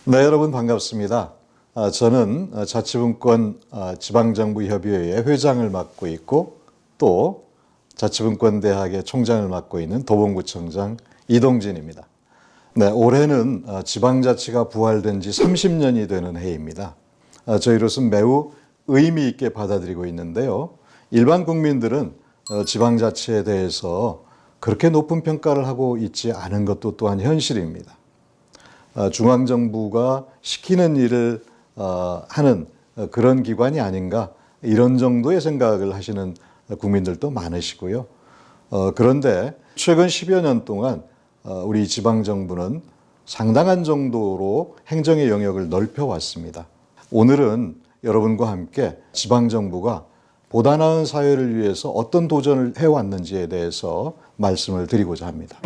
네, 여러분 반갑습니다. 저는 자치분권 지방정부협의회의 회장을 맡고 있고 또 자치분권대학의 총장을 맡고 있는 도봉구청장 이동진입니다. 네, 올해는 지방자치가 부활된 지 30년이 되는 해입니다. 저희로서는 매우 의미 있게 받아들이고 있는데요. 일반 국민들은 지방자치에 대해서 그렇게 높은 평가를 하고 있지 않은 것도 또한 현실입니다. 중앙정부가 시키는 일을 하는 그런 기관이 아닌가 이런 정도의 생각을 하시는 국민들도 많으시고요. 그런데 최근 10여 년 동안 우리 지방정부는 상당한 정도로 행정의 영역을 넓혀왔습니다. 오늘은 여러분과 함께 지방정부가 보다 나은 사회를 위해서 어떤 도전을 해왔는지에 대해서 말씀을 드리고자 합니다.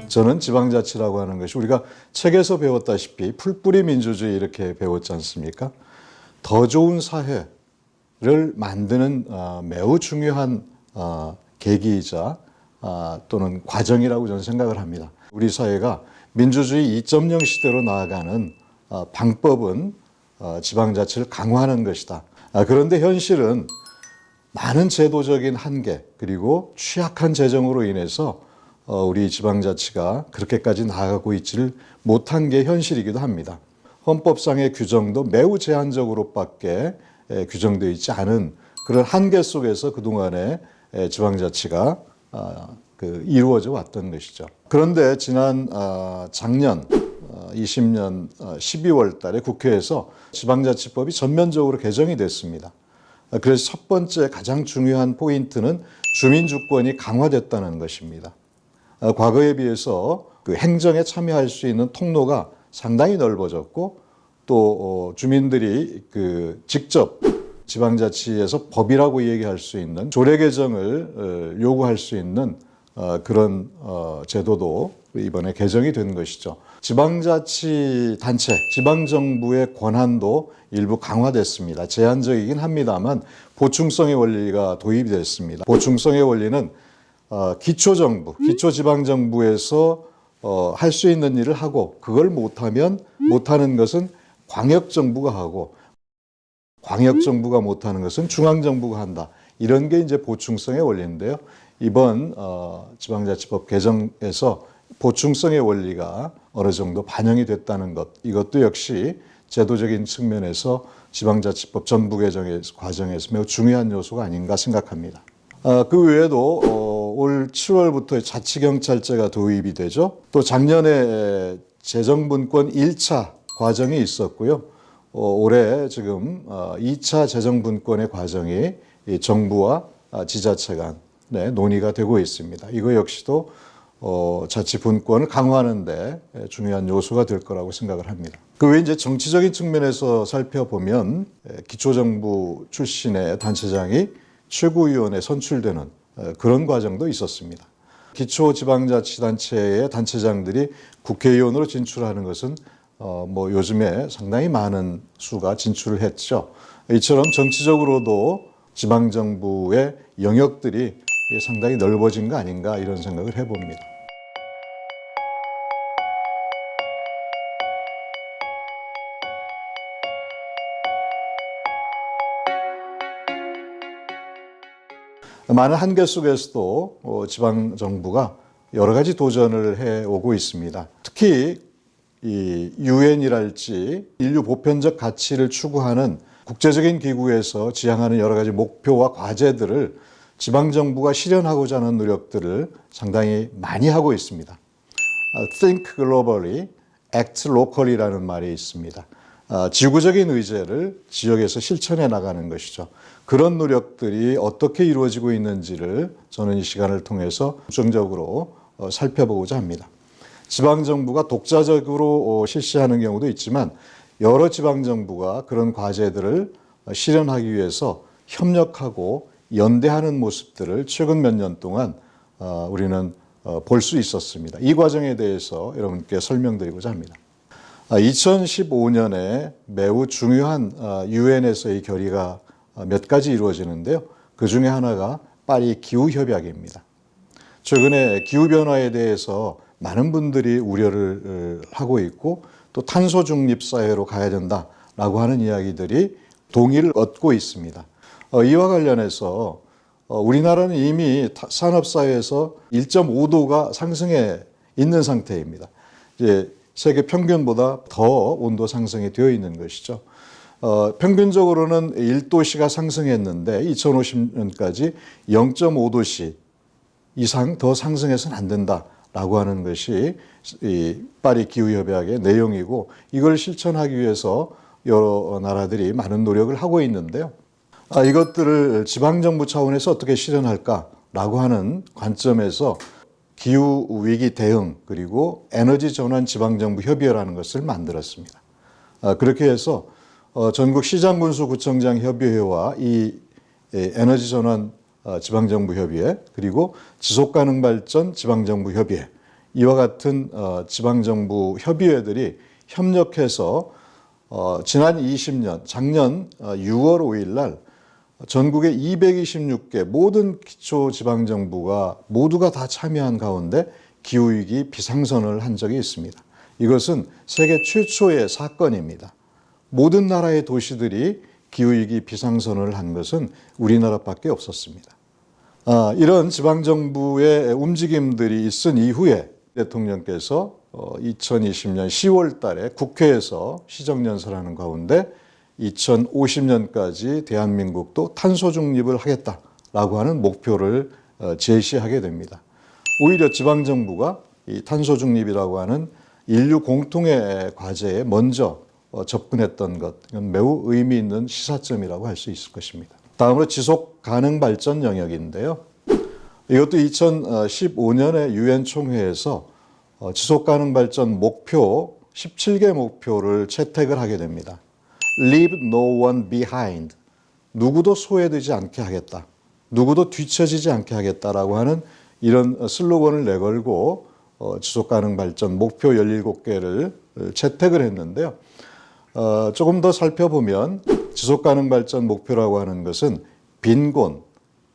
저는 지방자치라고 하는 것이 우리가 책에서 배웠다시피 풀뿌리 민주주의 이렇게 배웠지 않습니까? 더 좋은 사회를 만드는 매우 중요한 계기이자 또는 과정이라고 저는 생각을 합니다. 우리 사회가 민주주의 2.0 시대로 나아가는 방법은 지방자치를 강화하는 것이다. 그런데 현실은 많은 제도적인 한계 그리고 취약한 재정으로 인해서 우리 지방자치가 그렇게까지 나아가고 있지를 못한 게 현실이기도 합니다. 헌법상의 규정도 매우 제한적으로밖에 규정되어 있지 않은 그런 한계 속에서 그동안에 지방자치가 이루어져 왔던 것이죠. 그런데 지난 작년 20년 12월 달에 국회에서 지방자치법이 전면적으로 개정이 됐습니다. 그래서 첫 번째 가장 중요한 포인트는 주민주권이 강화됐다는 것입니다. 과거에 비해서 그 행정에 참여할 수 있는 통로가 상당히 넓어졌고 또 주민들이 직접 지방자치에서 법이라고 얘기할 수 있는 조례 개정을 요구할 수 있는 그런 제도도 이번에 개정이 된 것이죠. 지방자치 단체, 지방정부의 권한도 일부 강화됐습니다. 제한적이긴 합니다만 보충성의 원리가 도입이 됐습니다. 보충성의 원리는 기초정부, 기초지방정부에서 할 수 있는 일을 하고 그걸 못하는 것은 광역정부가 하고 광역정부가 못하는 것은 중앙정부가 한다. 이런 게 이제 보충성의 원리인데요. 이번 지방자치법 개정에서 보충성의 원리가 어느 정도 반영이 됐다는 것, 이것도 역시 제도적인 측면에서 지방자치법 전부 개정 과정에서 매우 중요한 요소가 아닌가 생각합니다. 그 외에도 올 7월부터 자치경찰제가 도입이 되죠. 또 작년에 재정분권 1차 과정이 있었고요. 올해 지금 2차 재정분권의 과정이 정부와 지자체 간에 논의가 되고 있습니다. 이거 역시도 자치분권을 강화하는 데 중요한 요소가 될 거라고 생각을 합니다. 그 외에 이제 정치적인 측면에서 살펴보면 기초정부 출신의 단체장이 최고위원에 선출되는 그런 과정도 있었습니다. 기초지방자치단체의 단체장들이 국회의원으로 진출하는 것은 요즘에 상당히 많은 수가 진출을 했죠. 이처럼 정치적으로도 지방정부의 영역들이 상당히 넓어진 거 아닌가 이런 생각을 해봅니다. 많은 한계 속에서도 지방정부가 여러 가지 도전을 해오고 있습니다. 특히 이 유엔이랄지 인류 보편적 가치를 추구하는 국제적인 기구에서 지향하는 여러 가지 목표와 과제들을 지방정부가 실현하고자 하는 노력들을 상당히 많이 하고 있습니다. Think globally, act locally라는 말이 있습니다. 지구적인 의제를 지역에서 실천해 나가는 것이죠. 그런 노력들이 어떻게 이루어지고 있는지를 저는 이 시간을 통해서 중점적으로 살펴보고자 합니다. 지방정부가 독자적으로 실시하는 경우도 있지만 여러 지방정부가 그런 과제들을 실현하기 위해서 협력하고 연대하는 모습들을 최근 몇 년 동안 우리는 볼 수 있었습니다. 이 과정에 대해서 여러분께 설명드리고자 합니다. 2015년에 매우 중요한 유엔에서의 결의가 몇 가지 이루어지는데요. 그 중에 하나가 파리 기후협약입니다. 최근에 기후변화에 대해서 많은 분들이 우려를 하고 있고 또 탄소 중립 사회로 가야 된다라고 하는 이야기들이 동의를 얻고 있습니다. 이와 관련해서 우리나라는 이미 산업사회에서 1.5도가 상승해 있는 상태입니다. 이제 세계 평균보다 더 온도 상승이 되어 있는 것이죠. 평균적으로는 1도씨가 상승했는데 2050년까지 0.5도씨 이상 더 상승해서는 안 된다라고 하는 것이 이 파리 기후협약의 내용이고 이걸 실천하기 위해서 여러 나라들이 많은 노력을 하고 있는데요. 이것들을 지방정부 차원에서 어떻게 실현할까라고 하는 관점에서 기후위기 대응 그리고 에너지전환 지방정부 협의회라는 것을 만들었습니다. 그렇게 해서 전국 시장군수구청장 협의회와 이 에너지전환 지방정부 협의회 그리고 지속가능발전 지방정부 협의회 이와 같은 지방정부 협의회들이 협력해서 지난 20년 작년 6월 5일 날 전국의 226개 모든 기초지방정부가 모두가 다 참여한 가운데 기후위기 비상선언을 한 적이 있습니다. 이것은 세계 최초의 사건입니다. 모든 나라의 도시들이 기후위기 비상선언을 한 것은 우리나라밖에 없었습니다. 이런 지방정부의 움직임들이 있은 이후에 대통령께서 2020년 10월 달에 국회에서 시정연설하는 가운데 2050년까지 대한민국도 탄소 중립을 하겠다라고 하는 목표를 제시하게 됩니다. 오히려 지방정부가 이 탄소 중립이라고 하는 인류 공통의 과제에 먼저 접근했던 것, 이건 매우 의미 있는 시사점이라고 할 수 있을 것입니다. 다음으로 지속 가능 발전 영역인데요. 이것도 2015년에 유엔 총회에서 지속 가능 발전 목표 17개 목표를 채택을 하게 됩니다. Leave no one behind. 누구도 소외되지 않게 하겠다. 누구도 뒤처지지 않게 하겠다라고 하는 이런 슬로건을 내걸고 지속 가능 발전 목표 17개를 채택을 했는데요. 조금 더 살펴보면 지속 가능 발전 목표라고 하는 것은 빈곤,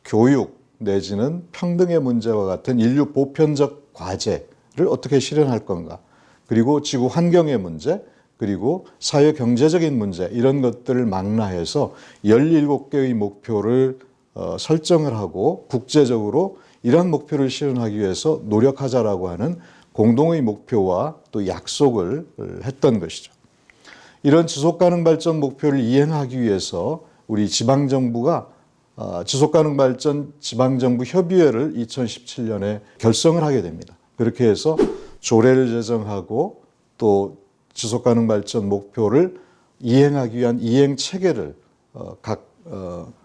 교육 내지는 평등의 문제와 같은 인류 보편적 과제를 어떻게 실현할 건가, 그리고 지구 환경의 문제, 그리고 사회 경제적인 문제 이런 것들을 망라해서 17개의 목표를 설정을 하고 국제적으로 이러한 목표를 실현하기 위해서 노력하자라고 하는 공동의 목표와 또 약속을 했던 것이죠. 이런 지속가능 발전 목표를 이행하기 위해서 우리 지방정부가 지속가능발전 지방정부 협의회를 2017년에 결성을 하게 됩니다. 그렇게 해서 조례를 제정하고 또 지속가능발전 목표를 이행하기 위한 이행 체계를 각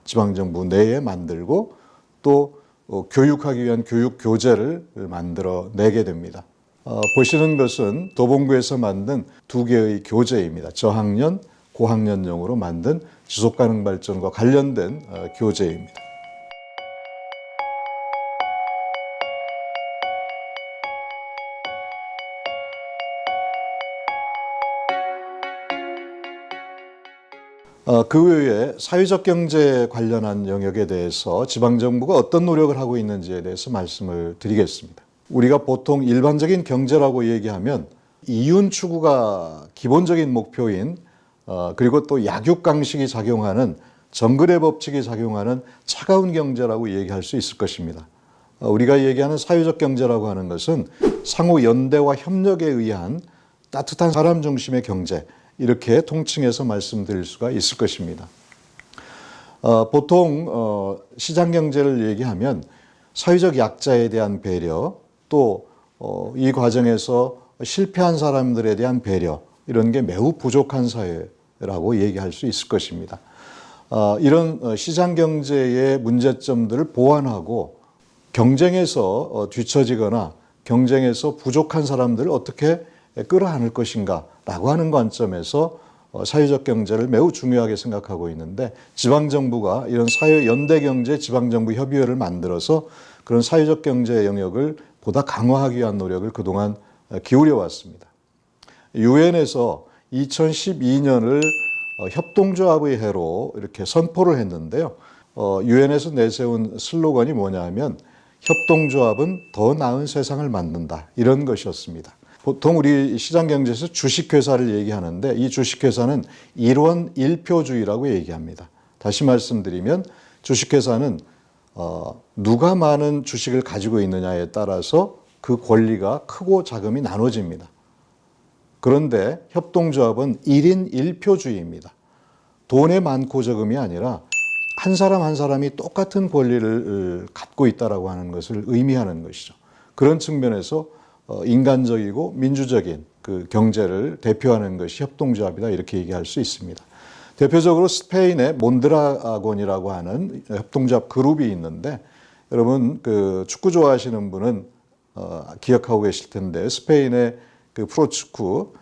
지방정부 내에 만들고 또 교육하기 위한 교육 교재를 만들어 내게 됩니다. 보시는 것은 도봉구에서 만든 2개의 교재입니다. 저학년, 고학년용으로 만든 지속가능 발전과 관련된 교재입니다. 그 외에 사회적 경제 관련한 영역에 대해서 지방정부가 어떤 노력을 하고 있는지에 대해서 말씀을 드리겠습니다. 우리가 보통 일반적인 경제라고 얘기하면 이윤 추구가 기본적인 목표인 그리고 또 약육강식이 작용하는 정글의 법칙이 작용하는 차가운 경제라고 얘기할 수 있을 것입니다. 우리가 얘기하는 사회적 경제라고 하는 것은 상호 연대와 협력에 의한 따뜻한 사람 중심의 경제, 이렇게 통칭해서 말씀드릴 수가 있을 것입니다. 보통 시장 경제를 얘기하면 사회적 약자에 대한 배려, 또 이 과정에서 실패한 사람들에 대한 배려, 이런 게 매우 부족한 사회라고 얘기할 수 있을 것입니다. 이런 시장 경제의 문제점들을 보완하고 경쟁에서 뒤처지거나 경쟁에서 부족한 사람들을 어떻게 끌어안을 것인가라고 하는 관점에서 사회적 경제를 매우 중요하게 생각하고 있는데, 지방정부가 이런 사회연대경제 지방정부 협의회를 만들어서 그런 사회적 경제 영역을 보다 강화하기 위한 노력을 그동안 기울여 왔습니다. 유엔에서 2012년을 협동조합의 해로 이렇게 선포를 했는데요. 유엔에서 내세운 슬로건이 뭐냐 하면 협동조합은 더 나은 세상을 만든다. 이런 것이었습니다. 보통 우리 시장경제에서 주식회사를 얘기하는데 이 주식회사는 일원 일표주의라고 얘기합니다. 다시 말씀드리면 주식회사는 누가 많은 주식을 가지고 있느냐에 따라서 그 권리가 크고 작음이 나눠집니다. 그런데 협동조합은 1인 1표주의입니다. 돈의 많고 적음이 아니라 한 사람 한 사람이 똑같은 권리를 갖고 있다라고 하는 것을 의미하는 것이죠. 그런 측면에서 인간적이고 민주적인 그 경제를 대표하는 것이 협동조합이다 이렇게 얘기할 수 있습니다. 대표적으로 스페인의 몬드라곤이라고 하는 협동조합 그룹이 있는데 여러분 그 축구 좋아하시는 분은 기억하고 계실 텐데 스페인의 그 프로축구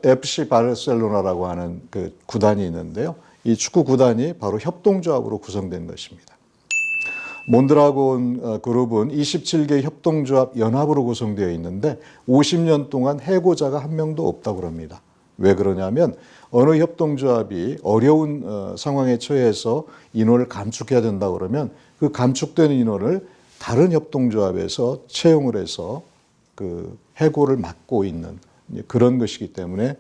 FC 바르셀로나라고 하는 그 구단이 있는데요. 이 축구 구단이 바로 협동조합으로 구성된 것입니다. 몬드라곤 그룹은 27개 협동조합 연합으로 구성되어 있는데 50년 동안 해고자가 한 명도 없다고 합니다. 왜 그러냐면 어느 협동조합이 어려운 상황에 처해서 인원을 감축해야 된다 그러면 그 감축된 인원을 다른 협동조합에서 채용을 해서 그 해고를 막고 있는 그런 것이기 때문에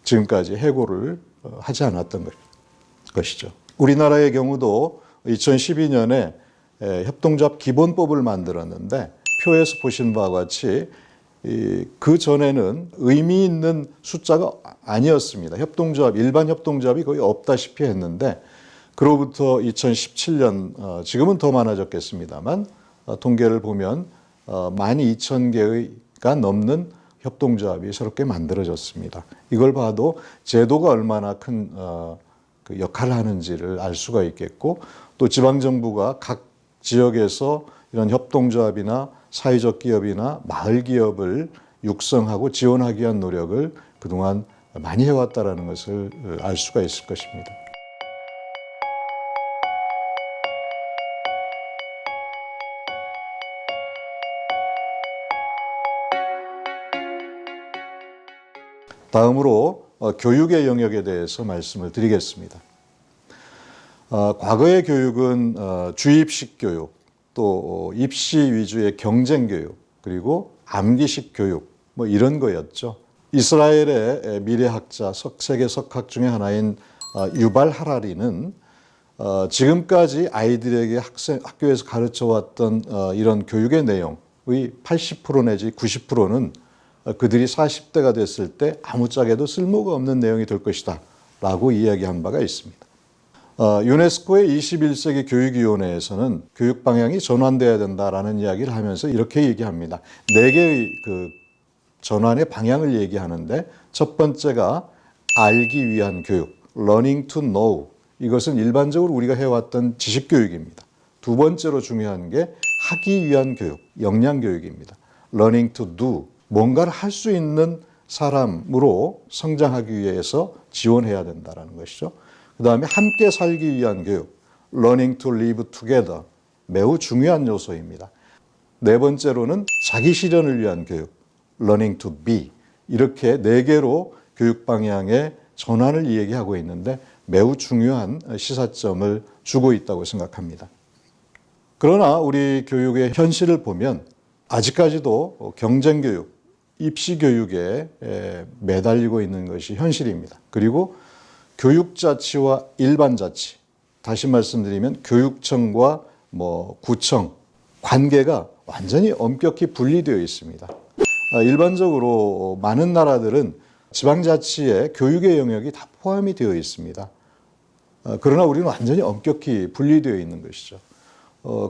지금까지 해고를 하지 않았던 것이죠. 우리나라의 경우도 2012년에 협동조합 기본법을 만들었는데 표에서 보신 바와 같이 그 전에는 의미 있는 숫자가 아니었습니다. 협동조합, 일반 협동조합이 거의 없다시피 했는데 그로부터 2017년, 지금은 더 많아졌겠습니다만 통계를 보면 12,000개가 넘는 협동조합이 새롭게 만들어졌습니다. 이걸 봐도 제도가 얼마나 큰 그 역할을 하는지를 알 수가 있겠고 또 지방정부가 각 지역에서 이런 협동조합이나 사회적 기업이나 마을 기업을 육성하고 지원하기 위한 노력을 그동안 많이 해왔다는 것을 알 수가 있을 것입니다. 다음으로 교육의 영역에 대해서 말씀을 드리겠습니다. 과거의 교육은 주입식 교육, 또 입시 위주의 경쟁 교육, 그리고 암기식 교육 뭐 이런 거였죠. 이스라엘의 미래학자, 세계 석학 중에 하나인 유발 하라리는 지금까지 아이들에게 학교에서 가르쳐왔던 이런 교육의 내용의 80% 내지 90%는 그들이 40대가 됐을 때 아무짝에도 쓸모가 없는 내용이 될 것이다 라고 이야기한 바가 있습니다. 유네스코의 21세기 교육위원회에서는 교육 방향이 전환돼야 된다라는 이야기를 하면서 이렇게 얘기합니다. 4개의 그 전환의 방향을 얘기하는데 첫 번째가 알기 위한 교육, learning to know. 이것은 일반적으로 우리가 해왔던 지식교육입니다. 두 번째로 중요한 게 하기 위한 교육, 역량교육입니다. learning to do. 뭔가를 할 수 있는 사람으로 성장하기 위해서 지원해야 된다는 것이죠. 그 다음에 함께 살기 위한 교육, learning to live together. 매우 중요한 요소입니다. 네 번째로는 자기 실현을 위한 교육, learning to be. 이렇게 4개로 교육 방향의 전환을 이야기하고 있는데 매우 중요한 시사점을 주고 있다고 생각합니다. 그러나 우리 교육의 현실을 보면 아직까지도 경쟁교육, 입시교육에 매달리고 있는 것이 현실입니다. 그리고 교육자치와 일반자치, 다시 말씀드리면 교육청과 구청 관계가 완전히 엄격히 분리되어 있습니다. 일반적으로 많은 나라들은 지방자치에 교육의 영역이 다 포함이 되어 있습니다. 그러나 우리는 완전히 엄격히 분리되어 있는 것이죠.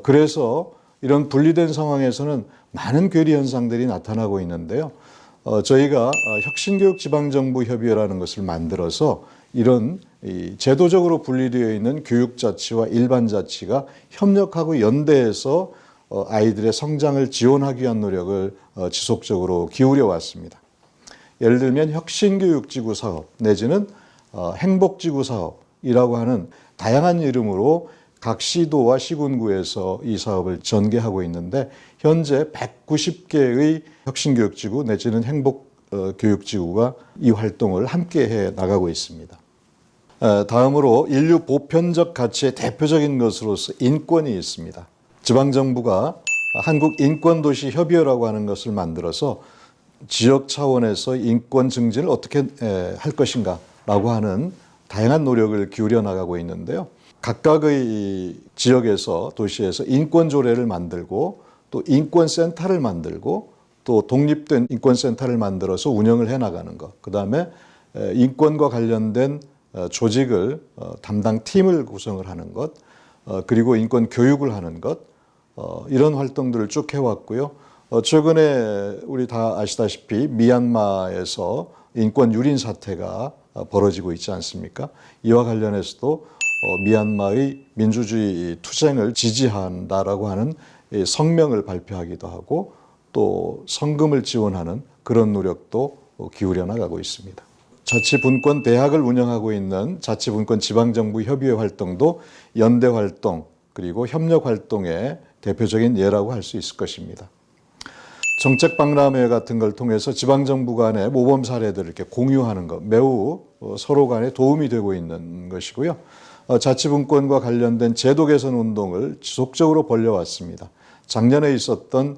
그래서 이런 분리된 상황에서는 많은 괴리 현상들이 나타나고 있는데요. 저희가 혁신교육지방정부협의회라는 것을 만들어서 이런 제도적으로 분리되어 있는 교육자치와 일반자치가 협력하고 연대해서 아이들의 성장을 지원하기 위한 노력을 지속적으로 기울여 왔습니다. 예를 들면 혁신교육지구 사업 내지는 행복지구 사업이라고 하는 다양한 이름으로 각 시도와 시군구에서 이 사업을 전개하고 있는데 현재 190개의 혁신교육지구 내지는 행복 교육지구가 이 활동을 함께 해 나가고 있습니다. 다음으로 인류 보편적 가치의 대표적인 것으로서 인권이 있습니다. 지방정부가 한국인권도시협의회라고 하는 것을 만들어서 지역 차원에서 인권 증진을 어떻게 할 것인가라고 하는 다양한 노력을 기울여 나가고 있는데요. 각각의 지역에서 도시에서 인권조례를 만들고 또 인권센터를 만들고 또 독립된 인권센터를 만들어서 운영을 해나가는 것, 그 다음에 인권과 관련된 조직을 담당 팀을 구성을 하는 것, 그리고 인권 교육을 하는 것, 이런 활동들을 쭉 해왔고요. 최근에 우리 다 아시다시피 미얀마에서 인권 유린 사태가 벌어지고 있지 않습니까? 이와 관련해서도 미얀마의 민주주의 투쟁을 지지한다라고 하는 성명을 발표하기도 하고 또 성금을 지원하는 그런 노력도 기울여 나가고 있습니다. 자치분권 대학을 운영하고 있는 자치분권 지방정부협의회 활동도 연대 활동 그리고 협력 활동의 대표적인 예라고 할 수 있을 것입니다. 정책박람회 같은 걸 통해서 지방정부 간의 모범 사례들을 이렇게 공유하는 것 매우 서로 간에 도움이 되고 있는 것이고요. 자치분권과 관련된 제도 개선 운동을 지속적으로 벌려왔습니다. 작년에 있었던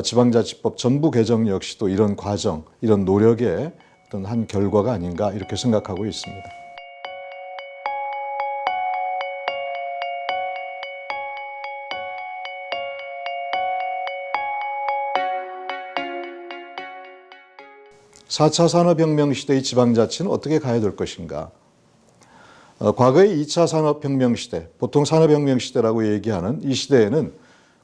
지방자치법 전부 개정 역시도 이런 과정, 이런 노력의 어떤 한 결과가 아닌가 이렇게 생각하고 있습니다. (4차) 산업혁명 시대의 지방자치는 어떻게 가야 될 것인가? 과거의 2차 산업혁명 시대, 보통 산업혁명 시대라고 얘기하는 이 시대에는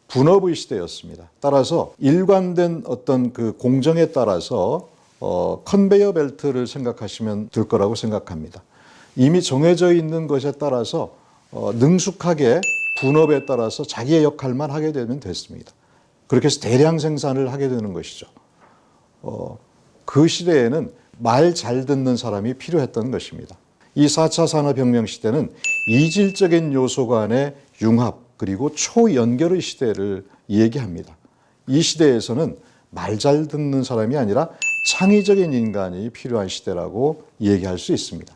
분업의 시대였습니다. 따라서 일관된 어떤 그 공정에 따라서 컨베이어 벨트를 생각하시면 될 거라고 생각합니다. 이미 정해져 있는 것에 따라서 능숙하게 분업에 따라서 자기의 역할만 하게 되면 됐습니다. 그렇게 해서 대량 생산을 하게 되는 것이죠. 그 시대에는 말 잘 듣는 사람이 필요했던 것입니다. 이 4차 산업혁명 시대는 이질적인 요소 간의 융합 그리고 초연결의 시대를 얘기합니다. 이 시대에서는 말 잘 듣는 사람이 아니라 창의적인 인간이 필요한 시대라고 얘기할 수 있습니다.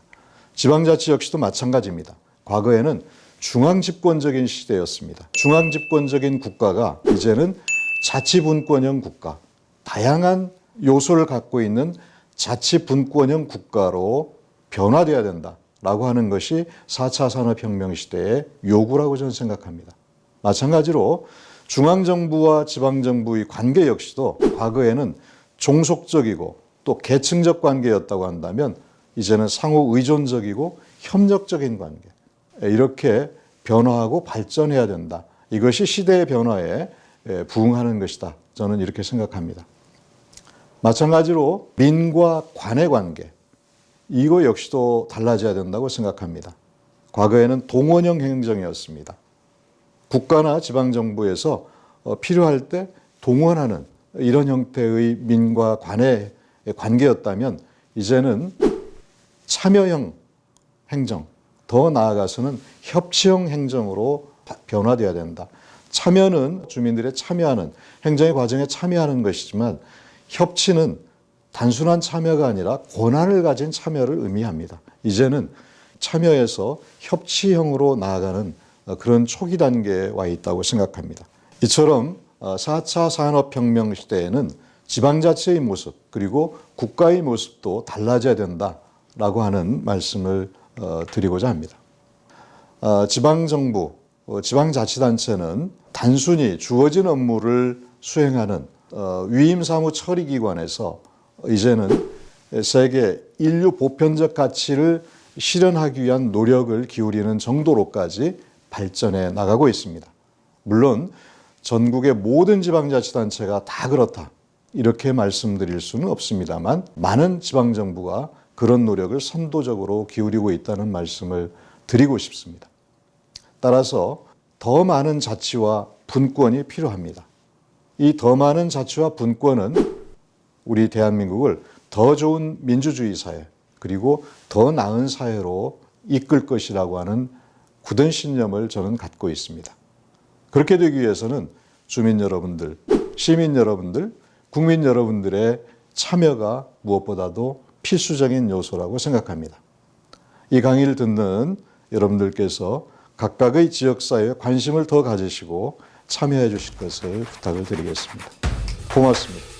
지방자치 역시도 마찬가지입니다. 과거에는 중앙집권적인 시대였습니다. 중앙집권적인 국가가 이제는 자치분권형 국가, 다양한 요소를 갖고 있는 자치분권형 국가로 변화되어야 된다라고 하는 것이 4차 산업혁명 시대의 요구라고 저는 생각합니다. 마찬가지로 중앙정부와 지방정부의 관계 역시도 과거에는 종속적이고 또 계층적 관계였다고 한다면 이제는 상호 의존적이고 협력적인 관계, 이렇게 변화하고 발전해야 된다. 이것이 시대의 변화에 부응하는 것이다. 저는 이렇게 생각합니다. 마찬가지로 민과 관의 관계, 이거 역시도 달라져야 된다고 생각합니다. 과거에는 동원형 행정이었습니다. 국가나 지방정부에서 필요할 때 동원하는 이런 형태의 민과 관의 관계였다면 이제는 참여형 행정, 더 나아가서는 협치형 행정으로 변화되어야 된다. 참여는 주민들의 참여하는, 행정의 과정에 참여하는 것이지만 협치는 단순한 참여가 아니라 권한을 가진 참여를 의미합니다. 이제는 참여에서 협치형으로 나아가는 그런 초기 단계에 와 있다고 생각합니다. 이처럼 4차 산업혁명 시대에는 지방자치의 모습 그리고 국가의 모습도 달라져야 된다라고 하는 말씀을 드리고자 합니다. 지방정부, 지방자치단체는 단순히 주어진 업무를 수행하는 위임사무 처리기관에서 이제는 세계 인류 보편적 가치를 실현하기 위한 노력을 기울이는 정도로까지 발전해 나가고 있습니다. 물론 전국의 모든 지방자치단체가 다 그렇다 이렇게 말씀드릴 수는 없습니다만 많은 지방정부가 그런 노력을 선도적으로 기울이고 있다는 말씀을 드리고 싶습니다. 따라서 더 많은 자치와 분권이 필요합니다. 이 더 많은 자치와 분권은 우리 대한민국을 더 좋은 민주주의 사회 그리고 더 나은 사회로 이끌 것이라고 하는 굳은 신념을 저는 갖고 있습니다. 그렇게 되기 위해서는 주민 여러분들, 시민 여러분들, 국민 여러분들의 참여가 무엇보다도 필수적인 요소라고 생각합니다. 이 강의를 듣는 여러분들께서 각각의 지역사회에 관심을 더 가지시고 참여해 주실 것을 부탁을 드리겠습니다. 고맙습니다.